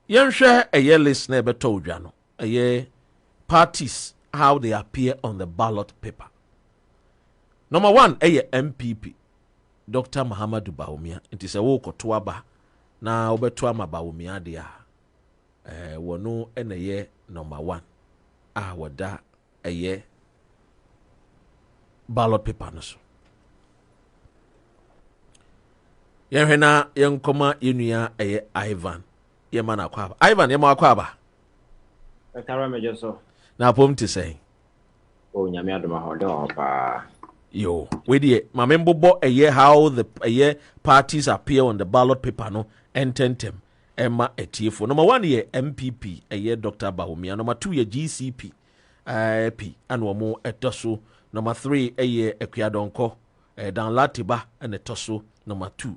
Yenhwe a year listener beto dwano. A year parties how they appear on the ballot paper. Number 1 a year MPP. Dr. Muhammadu Bawumia. It is a walk to aba. Na obeto ama Bawumia dia. Wono ene ye number 1. Wada a year ballot paper no so. Yenhwe na yenkoma yenua a year Ivan. Yemana akwaba. Ivan yema akwaba. Tara mejo so. Na pom ti say. Oh nyame adoma ho de opa. Yo, we die mamembobo a year how the a year parties appear on the ballot paper no ententem Emma etiefo. Number 1 year MPP a year Dr. Bawumia. Number 2 year GCP P and mo etoso. Number 3 a year Ekwiadonko Dan Latiba and etoso. Number 2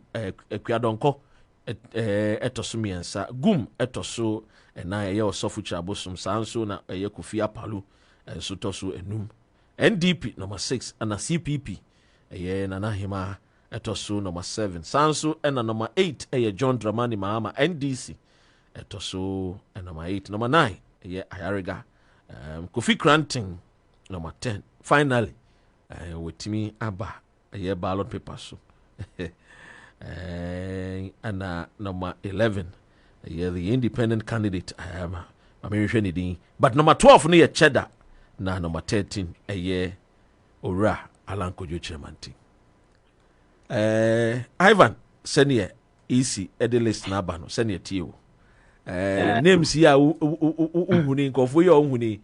Ekwiadonko etoso miensa gum etoso na ye osofuchi abosum sanso na ye Kofi Apalu so toso enum. NDP number 6 and a CPP Nana Hima etoso number 7 sanso and number 8 John Dramani Mahama NDC etoso and number 8 number 9 Ayariga Kofi Granting number 10 finally with me Abba ballot paper so and number 11 the independent candidate but number 12 near Cheddar na number 13 Ora Alan Kojo Chemanti. Ivan senior easy list na ba no senior tio. Names here uhuni nkofo ye uhuni.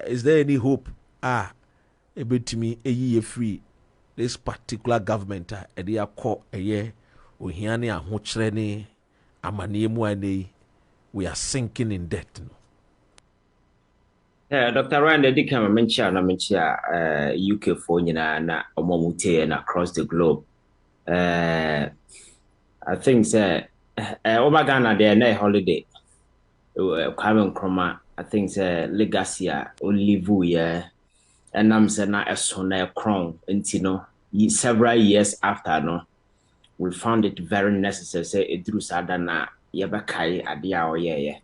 Is there any hope ebetimi eyi free this particular government e dey akọ ohia ne ahokyere ne amane mu ane we are sinking in debt no. Dr. Ryan did come mention UK for na omomute and across the globe. I think say Ghana there na holiday. Kwame Nkrumah I think say legacy only vu yeah and I'm say na esona crown no several years after no we found it very necessary say edru sada na yebakai ade a oyeye.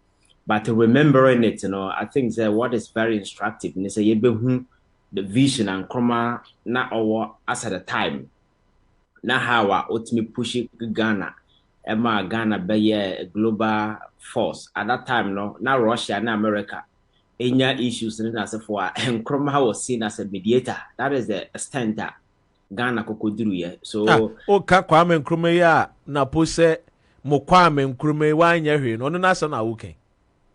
But remembering it, I think that what is very instructive is the vision and Nkrumah na our as at the time. Na how ultimately pushing Ghana, Ghana be a global force. At that time, na Russia and America, any issues as for Nkrumah was seen as a mediator. That is the extent that Ghana could do. So Kwame Nkrumah ya na pose mo Kwame Nkrumah wa nyehwe no na so na okay.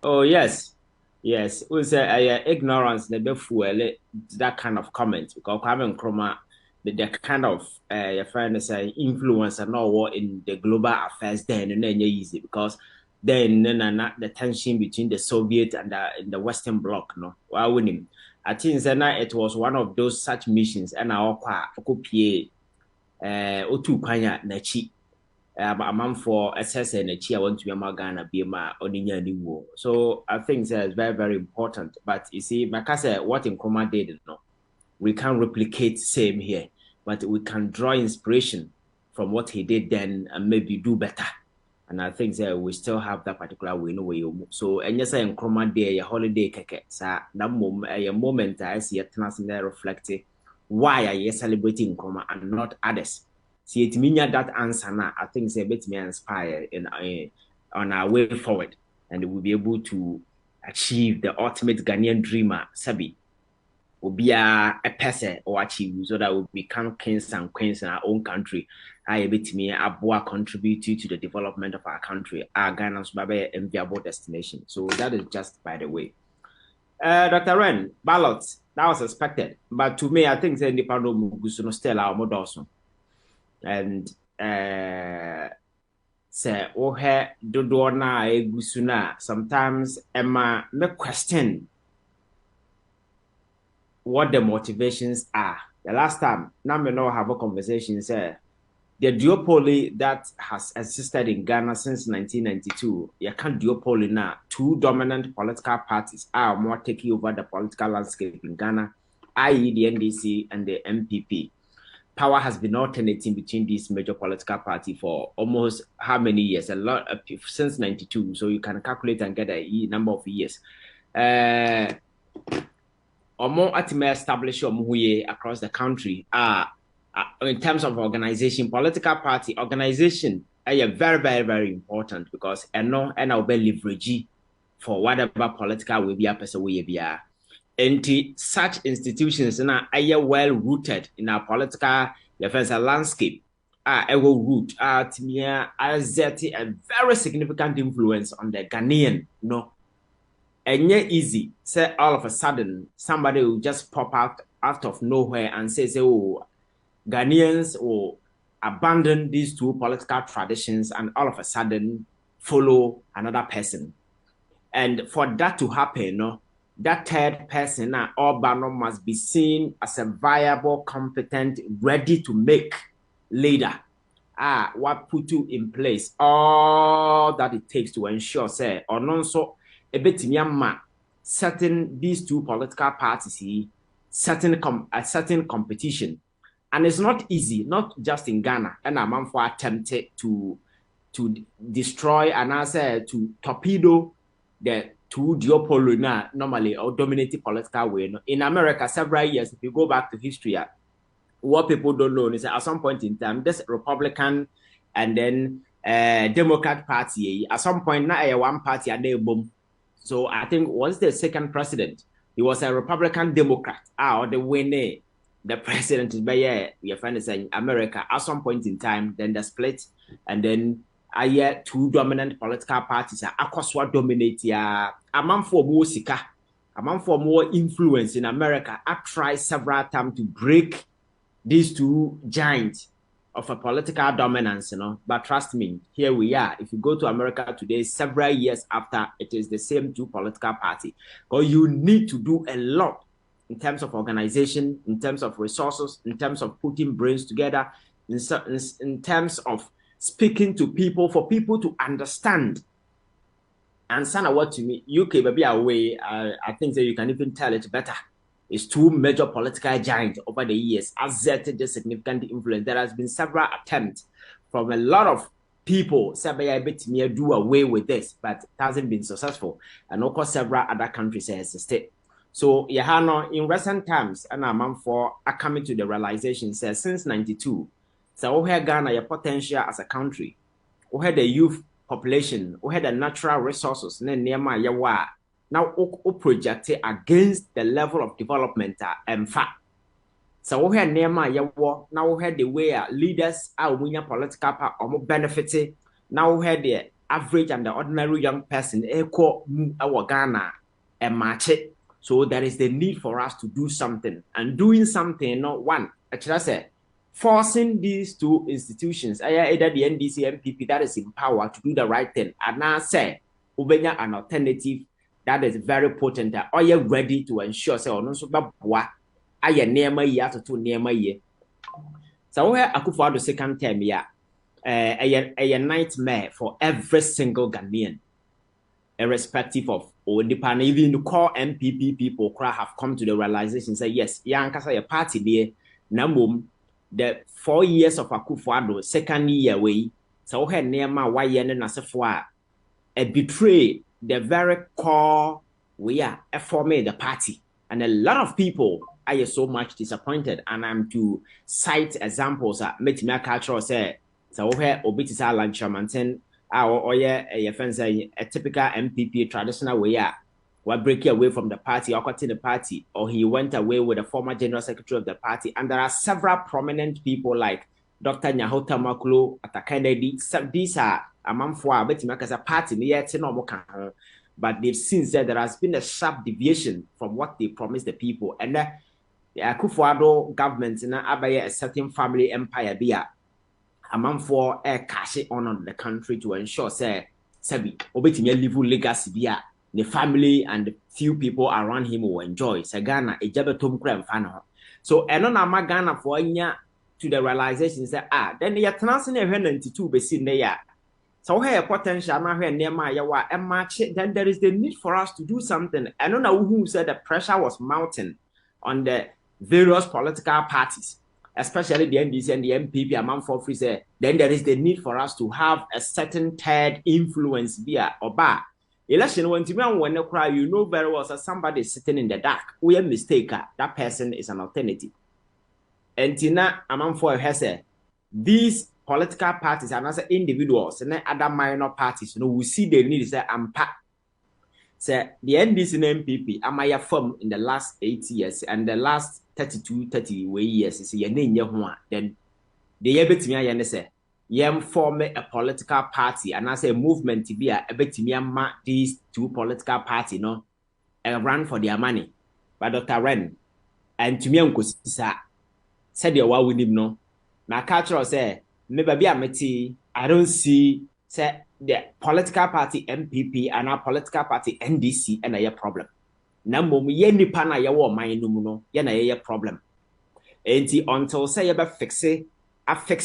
Oh yes. It was ignorance never fuel that kind of comment because Kwame Nkrumah the kind of your friend say influence and all in the global affairs then and then easy because then the tension between the Soviet and the Western Bloc I think that it was one of those such missions and our okupie otu kwanya na chi amount for SS and a chia want to be Ghana be ma oninya ni wo. So I think that is very, very important. But you see, Makasa, what Nkrumah did, we can't replicate same here, but we can draw inspiration from what he did then and maybe do better. And I think that we still have that particular way. So and yes, Nkrumah day a holiday keke. So that moment I see a transcendent reflecting why are you celebrating Nkrumah and not others. See it mean that answer now. I think it's a bit me inspire on our way forward, and we'll be able to achieve the ultimate Ghanaian dreamer. Sabi will be a person or achieve so that we become kings and queens in our own country. I bit me a contribute to the development of our country. Our Ghana's baby enviable destination. So that is just by the way. Dr. Ren, ballots that was expected, but to me, I think the independent Mugusuno Stella or Modoso. And say dodo na egusuna sometimes Emma me question what the motivations are. The last time now me know have a conversation say the duopoly that has existed in Ghana since 1992 you can't duopoly now two dominant political parties are more taking over the political landscape in Ghana, i.e. the NDC and the MPP. power has been alternating between these major political parties for almost how many years? A lot since 92. So you can calculate and get a number of years. Omo atime establish omo across the country. In terms of organization, political party organization are very, very, very important because and will be leverage for whatever political will be a person will be. And such institutions are well rooted in our political defense landscape. Will root exert a very significant influence on the Ghanaian, and yet easy. Say all of a sudden somebody will just pop out of nowhere and say, oh, Ghanaians will abandon these two political traditions and all of a sudden follow another person. And for that to happen, that third person, Orbano, must be seen as a viable, competent, ready to make leader. What put you in place all that it takes to ensure, say, or non so a bit certain these two political parties certain competition. And it's not easy, not just in Ghana. And a man for attempted to destroy and answer to torpedo the two duopoly normally or dominating political way. In America, several years, if you go back to history, what people don't know is at some point in time, this Republican and then Democrat Party, at some point, now one party and they boom. So I think once the second president, he was a Republican Democrat, or the winner. The president is by your friend is saying America at some point in time, then the split, and then two dominant political parties are what dominate a man for more sika, a man for more influence in America. I tried several times to break these two giants of a political dominance, but trust me, here we are. If you go to America today, several years after, it is the same two political parties. Because you need to do a lot in terms of organization, in terms of resources, in terms of putting brains together, in terms of speaking to people, for people to understand. And Sana, what to me, UK maybe away, I think that you can even tell it better. It's two major political giants over the years exerted a significant influence. There has been several attempts from a lot of people to do away with this, but it hasn't been successful. And of course, several other countries have assisted. So, in recent times, and I'm for coming to the realization, says since 92, so we had Ghana a potential as a country, we had the youth population, we had the natural resources, now we projected against the level of development and fact. So we had now we had the way leaders are winning political power or benefiting. Now we had the average and the ordinary young person equal our Ghana and match it. So there is the need for us to do something, and doing something, not one. Actually, I say, forcing these two institutions, either the NDC, MPP, that is in power to do the right thing, and now say, ubenya an alternative that is very potent. Are you ready to ensure say, or no so babwa, are you near my year to near my year? So where Akufo-Addo second term, a nightmare for every single Ghanaian, irrespective of Onipa, even the core MPP people have come to the realization, say, yes, Yankasa a party there, Namum, the 4 years of Akufo-Addo, second year way, so her name, why yen and Asafwa, a betray the very core we are forming the party. And a lot of people are so much disappointed. And I'm to cite examples that make me cultural say, so here, Obitisa Lanchamanten. Or a typical MPP traditional way, what break away from the party or cutting the party, or he went away with the former general secretary of the party. And there are several prominent people like Dr. Nyahota Makulu at Kennedy. These are among four, but as a party, but they've seen that there has been a sharp deviation from what they promised the people. And the Akufo-Addo government in a certain family empire there. A man for a cash on the country to ensure, say, Sabi, obetime live legacy bia, the family and the few people around him will enjoy. Sagana, a jabetum crème fan. So, and on a Ghana for to the realization, say, then you're transferring 92 be seen there. So, here potential, now here near my yawa and match, then there is the need for us to do something. I don't know who said the pressure was mounting on the various political parties. especially the NDC and the MPP among for free say, then there is the need for us to have a certain third influence via Oba. Election when you cry, you know very well that somebody is sitting in the dark. We are mistaken. That person is an alternative. And Tina among for her say, these political parties and other individuals and other minor parties, we see the need to say say the NDC and MPP amaya form in the last 8 years and the last 30 years is ye then the year betimi aye say yem form a political party and as a movement to be a betimi ama these two political party no run for their money by Dr. Ren and to me unkosisa said the wa winim no na culture say me baby ameti I don't see say the political party MPP and our political party NDC and a problem. Na mom ye nipa na ye wo man no mu no ye na ye problem. Enti until say ye be fix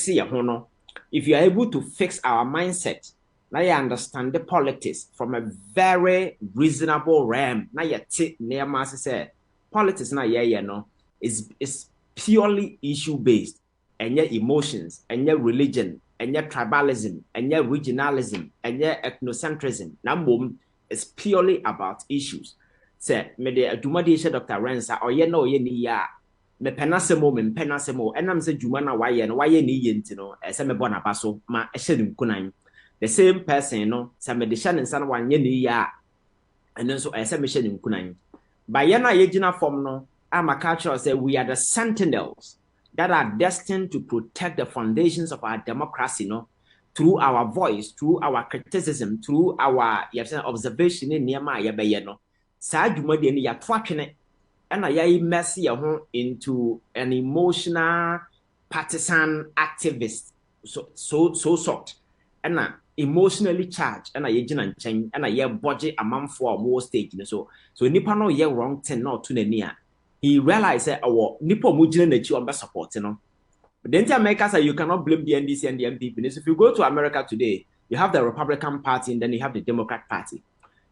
ye ho no. If you are able to fix our mindset, now you understand the politics from a very reasonable realm. Now you take near mass say politics na ye no is purely issue based and your emotions and your religion and your tribalism, and your regionalism, and your ethnocentrism. Now, is purely about issues. Say, me de Dumadi Dr. Rensa, or ye know ye ni ya, me penasemo, and I'm say Jumana why ye ni yentino, as I'm a bonabaso, ma eshedim kunai. The same person, you know, some medicine and son one ye ni ya, and then so as a mission kunai. By yana yejina form no, I'm a culture say we are the sentinels that are destined to protect the foundations of our democracy, through our voice, through our criticism, through our observation in Nehemiah Yabayeno. Sajumadi and Yatwakene, and I immerse your into an emotional partisan activist, so sort, and emotionally charged, and I and change, and I budget among for more stage, so Nipano ye wrong 10 not to the near. He realized that our Nipo Mujin that you are support, But then America say you cannot blame the NDC and the MPP. If you go to America today, you have the Republican Party and then you have the Democrat Party.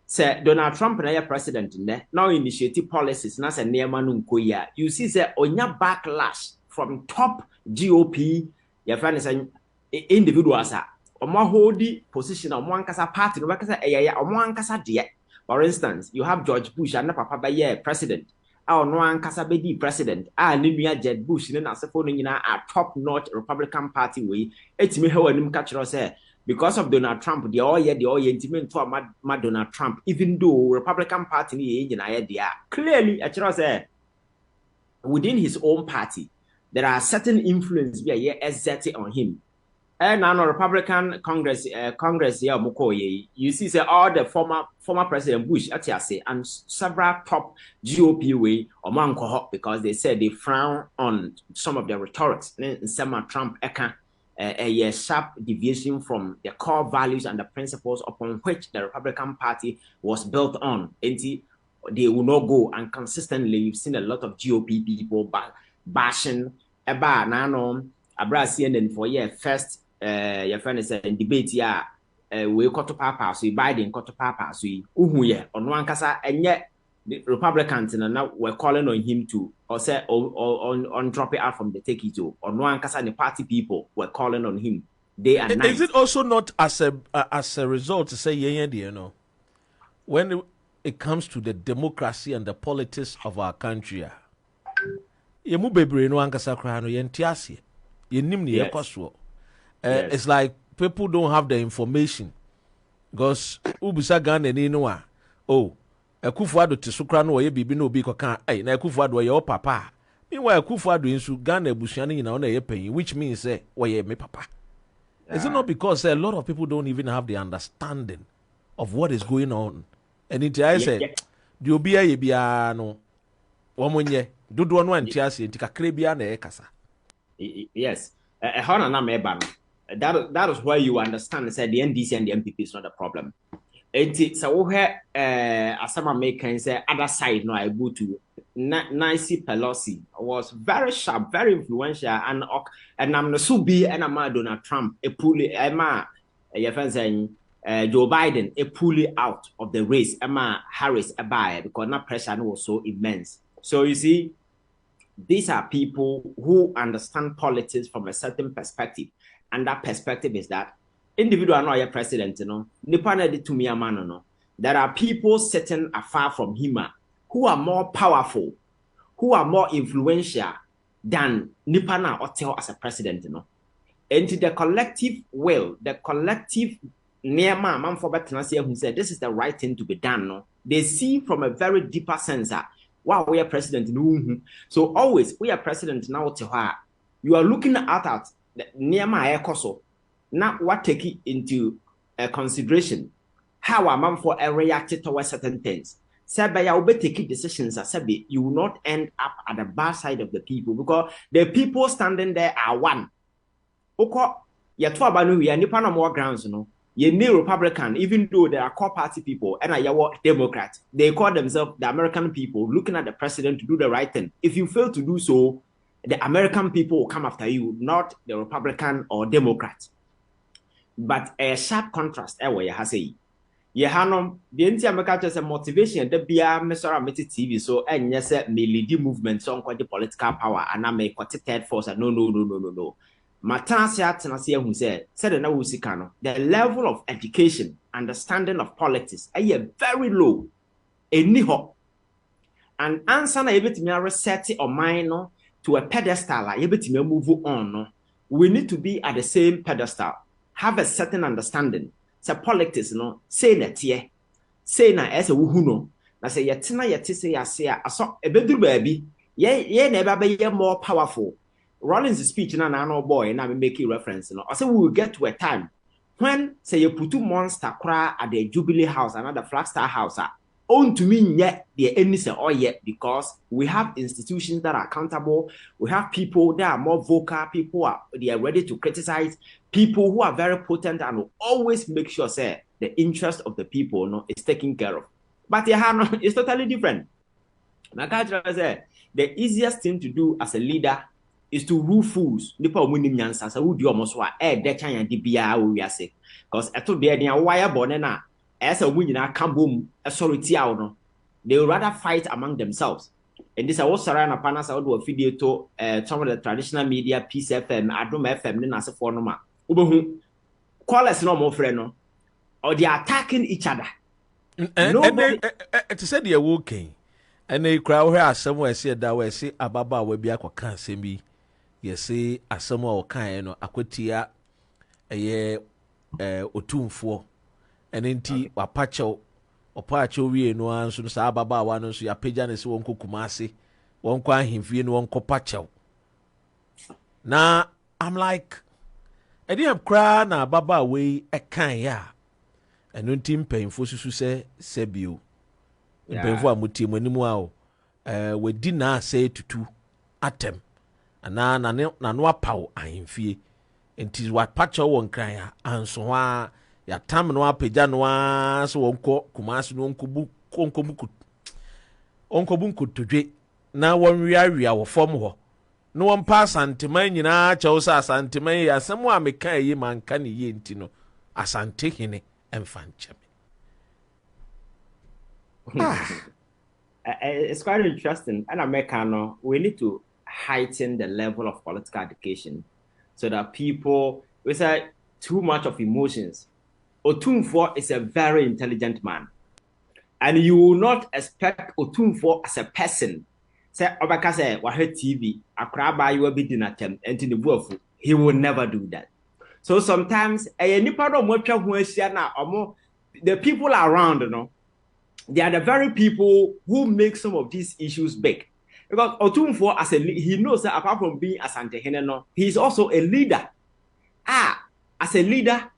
Say Donald Trump and president in there now initiative policies. Now say Neamanunkoya. You see say onya backlash from top GOP. Your friend is an individuals are omo hold the position of one kasa party. No kasa one kasa dear. For instance, you have George Bush and Papa Baye president. Our no ankasa be the president. Nibia Jed Bush in a top-notch Republican Party way. It's me how I catch us because of Donald Trump, the all intimate to Donald Trump, even though Republican Party clearly within his own party, there are certain influence be exerted on him. And now Republican Congress you see say all the former President Bush and several top GOP way or because they said they frown on some of the rhetorics and some Trump a sharp deviation from the core values and the principles upon which the Republican Party was built on. And they will not go, and consistently you've seen a lot of GOP people bashing about nano CNN for first your friend is in debate we got to papa so Biden got to papa so on one kasa and yet the Republicans and now we're calling on him to or say on drop it out from the take it to on one kasa the party people were calling on him day and night. Is it also not as a result to say when it comes to the democracy and the politics of our country yemu bebre no ankasa kra no yentiase yenim ne yekoso. It's like people don't have the information because ubisa Ghana ni no Akufo-Addo te sokra no ye bibi no obi koka na Akufo-Addo ye papa meanwhile Akufo-Addo insu Ghana abusua ni na ye panyin which means say ye me papa. Is it not because a lot of people don't even have the understanding of what is going on and it I say the obi ye bia no womonye dodo no antiase nti kakra bia na kasa. Yes hona na meba no that is why you understand that the NDC and the MPP is not a problem. So we have some Americans say other side no able to Nancy Pelosi was very sharp, very influential, and I'm not so be and I'm Donald Trump a pulley your friend saying Joe Biden a pulley out of the race Emma Harris a buyer because that pressure was so immense. So you see these are people who understand politics from a certain perspective. And that perspective is that individual no your president, nipa na de tumi ama no. There are people sitting afar from him who are more powerful, who are more influential than nipa na otel as a president, And the collective will, the collective nearma man for better who said this is the right thing to be done, They see from a very deeper sense wow, we are president. So always we are president now. You are looking at near my ecoso. Now what take it into consideration? How a man for reacted towards certain things. Said you will take decisions as you will not end up at the bad side of the people because the people standing there are one. Okay, you talk about we are nipa more grounds, You need Republican, even though they are core party people, and are Democrat. They call themselves the American people, looking at the president to do the right thing. If you fail to do so, the American people will come after you, not the Republican or Democrat. But a sharp contrast, where you have say, you have the anti-American just a motivation. The BR Mr. TV, so and yes, may lead movement, so quite the political power, and I may quite third force. No. Matansia who said the level of education, understanding of politics, are very low. And answer na yebetimi reset or mind to a pedestal, yebetimi move on. We need to be at the same pedestal, have a certain understanding. Say politics, say that say na as a wuhuno. Na say yetina yeti say aso ebeduru baby, ye never be more powerful. Rollins' speech na no boy na me make reference I say we will get to a time when say you put monster cry at the Jubilee House, another Flagstaff House on to me yet the any say oh yet because we have institutions that are accountable, we have people that are more vocal, people they are ready to criticize, people who are very potent and will always make sure say the interest of the people is taken care of. But it's totally different. Say the easiest thing to do as a leader is to rule fools. Nipa omunim nyansa sa wudi omoso a de chan de bia wo wiase because eto de de wire bone na esa omunyina kambom authority awo no they would rather fight among themselves. And this was Sarana Panas out of video to some of the traditional media, Peace FM, Adom FM, then as a fornoma. Ubehu call us no more friend, no, or they are attacking each other. And to say they're working, and they crowd here somewhere said that way, say Ababa will be a can say me. You see, as someone kind of aquatia a year or 2 4, and indeed, Wapacho. Opacho we no anso sa baba wa no so ya pagya ne se wonko kumase wonko ahemfie no wonko pacho na I'm like am cry na baba we ekan ya eno ntim penfo susu se sebio penfo amuti manimu a o we di na say tutu atem ana na no apaw ahemfie enti wa pacho won kran ya anso wa ya tam no apagya no so wonko kumase no onko bunku todwe na won wiawia wo fom ho no won pa santeman nyina chew sa santeman ya asem a meka yi manka ne ye enti no asante hene emfa ncheme. It's quite interesting. And Americano, we need to heighten the level of political education so that people, we say too much of emotions. Otumfuo is a very intelligent man. And you will not expect Otumfuo as a person. Say, Obaka say, Wahe TV, Akraba, you will be dinner attempt, and to the wolf. He will never do that. So sometimes, the people around, they are the very people who make some of these issues big. Because Otumfuo, he knows that apart from being a Santehene, he is also a leader. As a leader,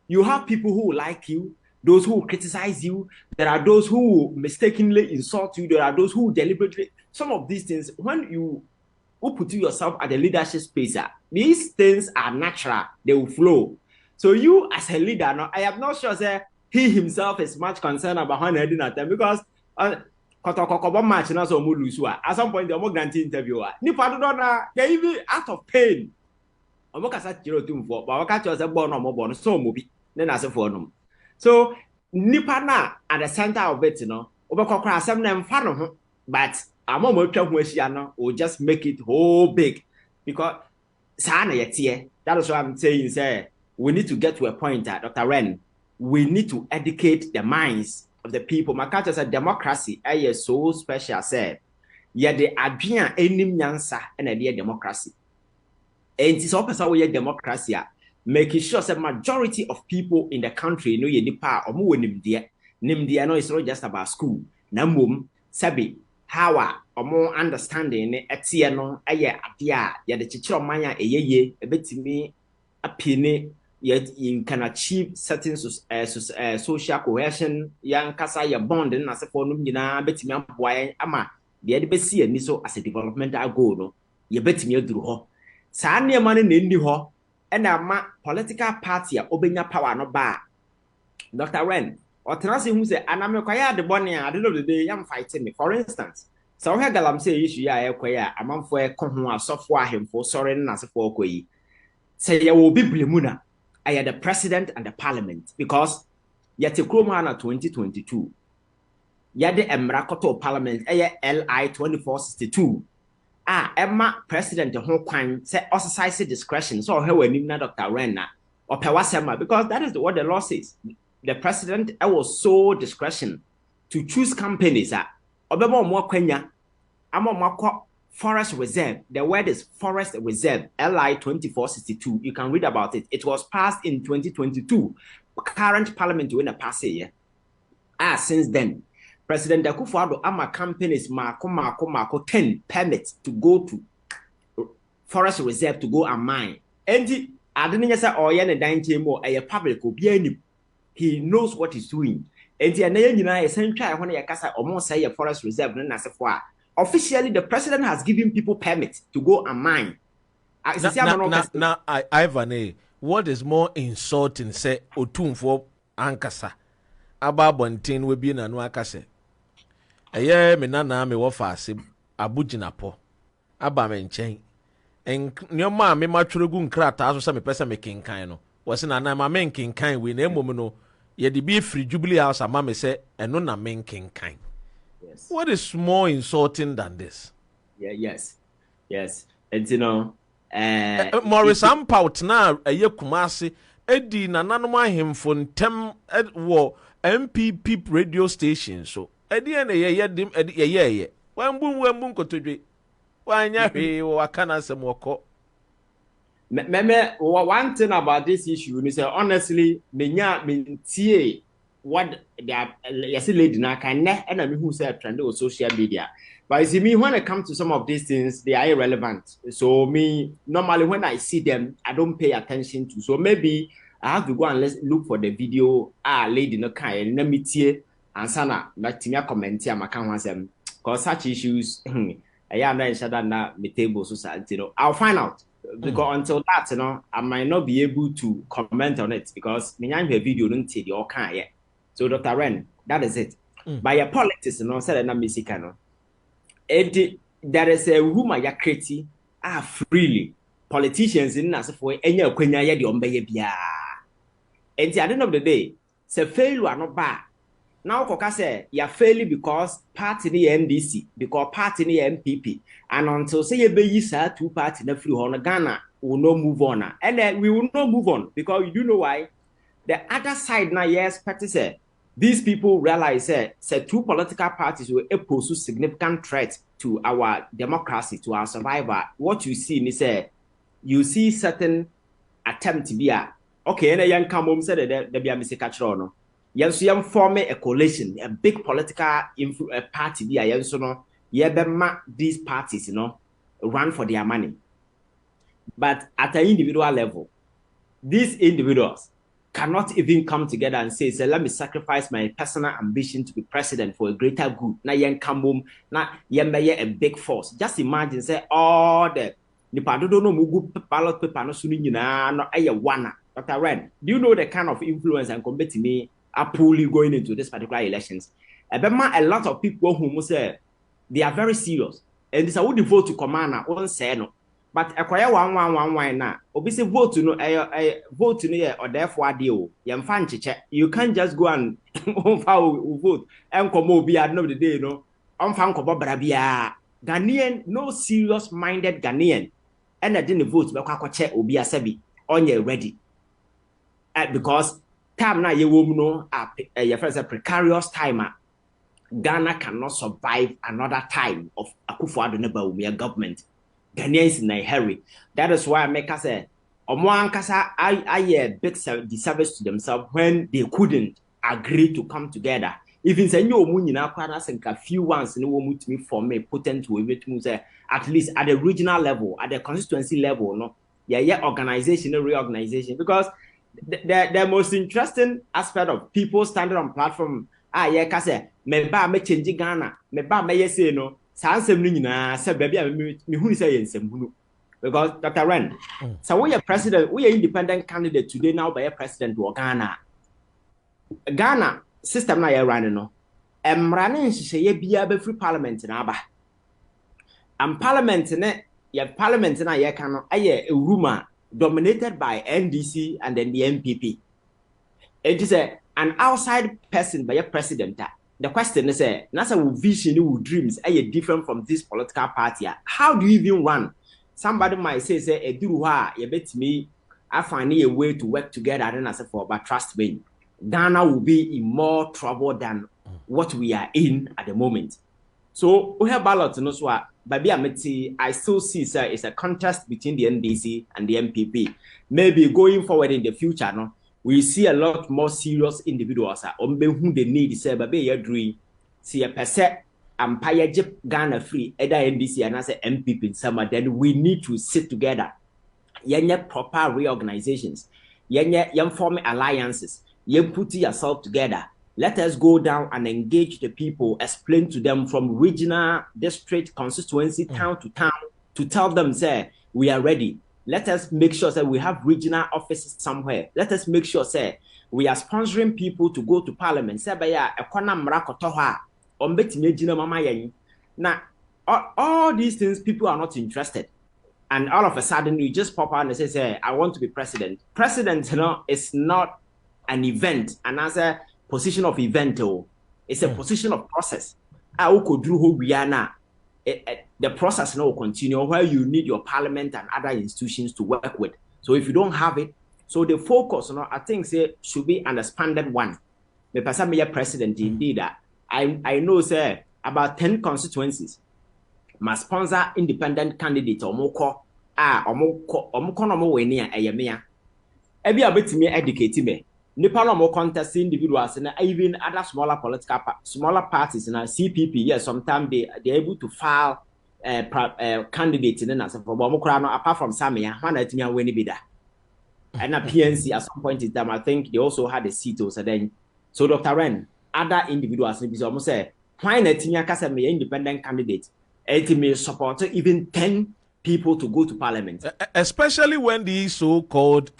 you have people who like you, those who criticize you. There are those who mistakenly insult you. There are those who deliberately. Some of these things, when you put yourself at the leadership space, these things are natural. They will flow. So you, as a leader, I am not sure that he himself is much concerned about how heading at them because match at some point the more grantee interviewer. They're even out of pain. So nipa na at the center of it, but I'm will just make it whole big because that is what I'm saying. Say we need to get to a point that Dr. Ren, we need to educate the minds of the people. My culture said democracy is so special. Say, yeah, the adrian enim nyansa and a democracy. And it's also we democracy. Making sure that majority of people in the country know ye nipa or mu nimdia. Nimdia no is not just about school. Namum sabi how or more understanding etie no aye adia ya de chichiro manya eyeye ebetimi apine yet you can achieve certain social cohesion yan kasa ya bond na se for no nyina betimi aboa ama de de besi ani so as a developmental goal no ye betimi aduru ho saa ne ma ne ndi ho na ma political party a obenya power no ba Dr. Ren or Tenasi who say anamekwaya de boni at the end of the day am fighting me. For instance, so here galam say issue ya ekwaya amanfo e ko ho asofo ahemfo sorry na asofo okoyi. Say ya will be blemuna I the president and the parliament because yet kroma na 2022 ya de emrakoto parliament LI 2462 Emma president the whole kwan say exercise discretion so he wanim na Dr. Ren na or pewasema because that is what the law says. The president was so discretion to choose companies obebo mo kwanya amomako forest reserve. The word is forest reserve LI 2462. You can read about it. It was passed in 2022. Current parliament when a pass year. Since then President Akufo-Addo ama companies mako 10 permits to go to forest reserve to go and mine. And adeninya say oye ne dan chemo a public obi anim. He knows what he's doing. And the forest reserve. Officially, the president has given people permits to go and mine. Now, Ivan, what is more insulting? Say, Otum for Ankasa. Ababontin will be in Anuakase. A year, me nana me wafasi, Abujinapo, Abamenchain. And your mamma, me matrugun crat, as some person making kind. Was in an ama making kind with a moment. Ye the be free Jubilee House a mama say and no na making kind. Yes. What is more insulting than this? Yeah, yes. And you know, Morris Ampaut now a ye kumasi Eddie nananoma him for tem wo MPP radio station so Eddie and ye dim Eddie ye wambun kotodwe wanya hwe wakana semwoko. One thing about this issue is honestly, me what they lady na can and I who said trend on social media. But you see me when it comes to some of these things, they are irrelevant. So me normally when I see them, I don't pay attention to. So maybe I have to go and look for the video. Lady no kind and me tie and sana not timia comment here my can them because such issues I am not sure that me table society. I'll find out. Because until that, I might not be able to comment on it because me a video don't tell you all kind yet. So Dr. Ren, that is it. By your politics, said na Mexican. There is a rumor ya creating freely. Politicians in as for any kwenya ya di ombeye bia. And at the end of the day, say failure not bad. Now, Koka say, you're failing because party the NDC, because party the MPP. And until say you be two party in the free on Ghana, will not move on. And then we will not move on because you do know why. The other side now, yes, party say, these people realize say two political parties will pose a significant threat to our democracy, to our survival. What you see is say, you see certain attempt to be okay, and a young come home said that there be a mistake. Yes, you form a coalition, a big political party. Yes, these parties, run for their money. But at an individual level, these individuals cannot even come together and say, let me sacrifice my personal ambition to be president for a greater good. Now, you come home, now you a big force. Just imagine, say, all the Nipado don't know mugu ballot paper no suni no wana. Dr. Ren, do you know the kind of influence and compete me? Are poorly going into this particular elections. A lot of people who say they are very serious. And this I would vote to commander, won't say no. But acquire one now. Obviously vote to no vote to no or therefore deal. You can't just go and vote and come over at the end of the day, on fanko barabia Ghanaian, no serious minded Ghanaian, and I didn't vote but check obi asabi on your ready. Because time now you will know your first a precarious timer. Ghana cannot survive another time of Akufo-Addo Neba government. Ghanaians in a hurry. That is why I make us say, I big disservice to themselves when they couldn't agree to come together. Even say no money now, a few ones no one to me form a potent way to say at least at the regional level, at the constituency level, no, organization, reorganization. Because the most interesting aspect of people standing on platform, say, me ba me change Ghana, me ba me say no, sansem no nyina say baby me hu say yensem hunu. Because Dr. Ren, so we are president, we are independent candidate today now by a president of Ghana. Ghana system na you running no. Running she bia be free parliament na aba. And parliament na ye can a rumor dominated by NDC and then the MPP. It is an outside person by a president. The question is, Nasa vision, dreams are different from this political party. How do you even run? Somebody might say, you bet me, I find a way to work together. And I say, but trust me, Ghana will be in more trouble than what we are in at the moment. So we have ballots, no so. I still see, sir, it's a contest between the NDC and the MPP. Maybe going forward in the future, no, we see a lot more serious individuals who they need, sir, baby, you're doing. See a percent. Empire Jip Ghana free, either NDC and as a MPP in summer, then we need to sit together. Yenye proper reorganizations. Yenye form alliances. Yen put yourself together. Let us go down and engage the people, explain to them from regional, district, constituency, town to town, to tell them, say, we are ready. Let us make sure that we have regional offices somewhere. Let us make sure, say, we are sponsoring people to go to parliament. Say, baya, ekwana mrakotoha. Now, all these things, people are not interested. And all of a sudden, you just pop out and say, I want to be president. President, is not an event, another position of event. It's a position of process. The process now will continue where you need your parliament and other institutions to work with. So if you don't have it, so the focus, I think, should be an expanded one. The person be a president indeed. I know, sir, about 10 constituencies must sponsor independent candidates or more Ebi abeti me educate me. Nipa no more contest individuals and even other smaller parties and CPP. Yes, sometimes they're able to file candidates in as for apart from Samia, one at me when be that. And a PNC at some point in time, I think they also had a seat also then. So Dr. Ren, other individuals almost say, why not me independent candidate? It may support even 10 people to go to parliament. Especially when the so-called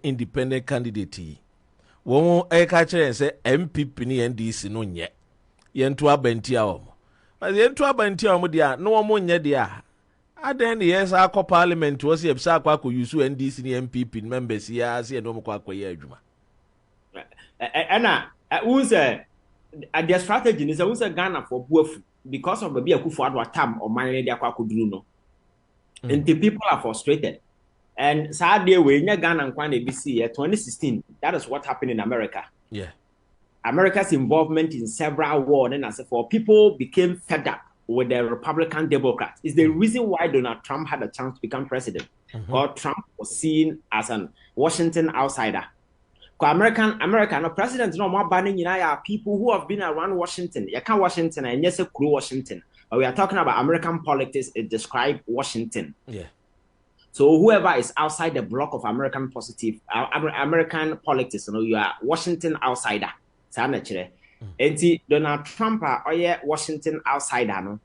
independent candidate. When I catch and say MPP ni NDC no nye. Yentu abentia omo. But yentu abentia omo dia no omo nye dia. Aden yes akọ parliament was yebsa akọ yusu NDC ni MPP members ya se no mo akọ ye adwuma. Unse their strategy is unse Ghana for buafu because of maybe Akufo-Addo tam or man dey akọ akọduru no. And the people are frustrated. And sadly, when Ghana and BC 2016, that is what happened in America. Yeah. America's involvement in several wars, and as for people became fed up with the Republican Democrats. Is the reason why Donald Trump had a chance to become president. Because Trump was seen as an Washington outsider. Because American presidents no more banning are people who have been around Washington. You can't Washington and yes, Washington. But we are talking about American politics. It describes Washington. Yeah. So whoever is outside the block of American American politics, you are Washington outsider. And Donald Trump or Washington outsider, no.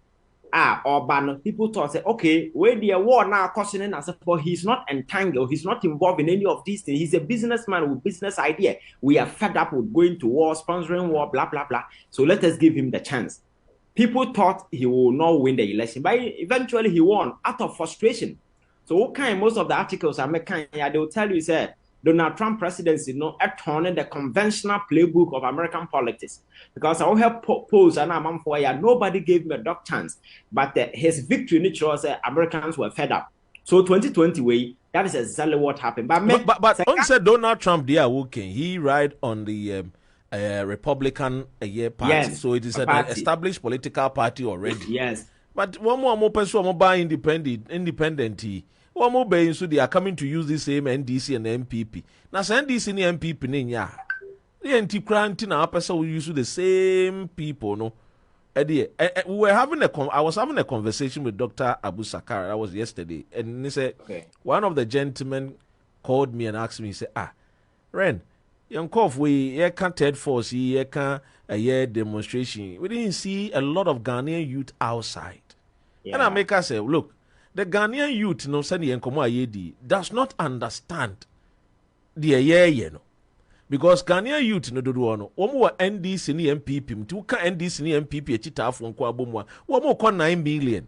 Or people thought, okay, where the war now costing us for he's not entangled, he's not involved in any of these things. He's a businessman with business idea. We are fed up with going to war, sponsoring war, blah blah blah. So let us give him the chance. People thought he will not win the election, but eventually he won out of frustration. So what kind most of the articles are making, they will tell you, say, Donald Trump presidency, turning the conventional playbook of American politics. Because I have polls and I'm for nobody gave him a dog chance. But his victory in was Americans were fed up. So 2020 way, that is exactly what happened. But on said Donald Trump, they are working. He ride on the Republican party, yes, so it is an established political party already. Yes. But one more person, one more independent. One more being so they are coming to use the same NDC and MPP. Now, NDC and MPP, the anti-cranty now person will use the same people, no. We were having I was having a conversation with Dr. Abu Sakar. That was yesterday, and he said one of the gentlemen called me and asked me. He said, Ren, young cough, we can't third force, we can't a demonstration. We didn't see a lot of Ghanaian youth outside, and I make us say, look, the Ghanaian youth, no, does not understand the because Ghanaian youth no do no omo NDC ni MPP mti ka NDC ni MPP echitafo nko abomwa omo ko 9 million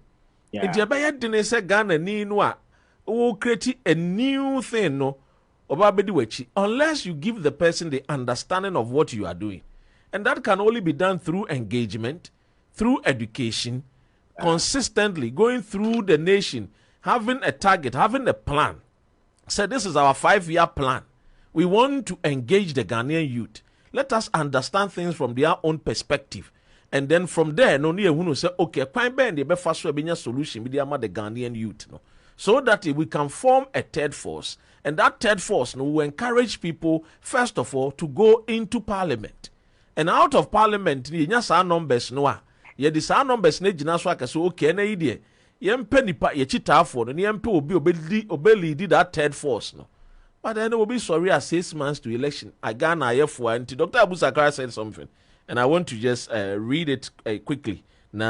e be de say Ghana ni no a wo create a new thing no oba bedi wachi unless you give the person the understanding of what you are doing, and that can only be done through engagement, through education, consistently going through the nation, having a target, having a plan. So this is our 5-year plan. We want to engage the Ghanaian youth. Let us understand things from their own perspective. And then from there, no need to say, okay, quite bend the best solution with the Ghanaian youth. No? So that we can form a third force. And that third force will encourage people, first of all, to go into parliament. And out of parliament, you just our numbers no. You dis our numbers ne jina so aka so okay na idea. Yempa nipa ye chitafo no yempa obi lead that third force no. But then we'll be sorry at 6 months to election. I Ghana and Dr. Abu Sakara said something, and I want to just read it quickly. Now.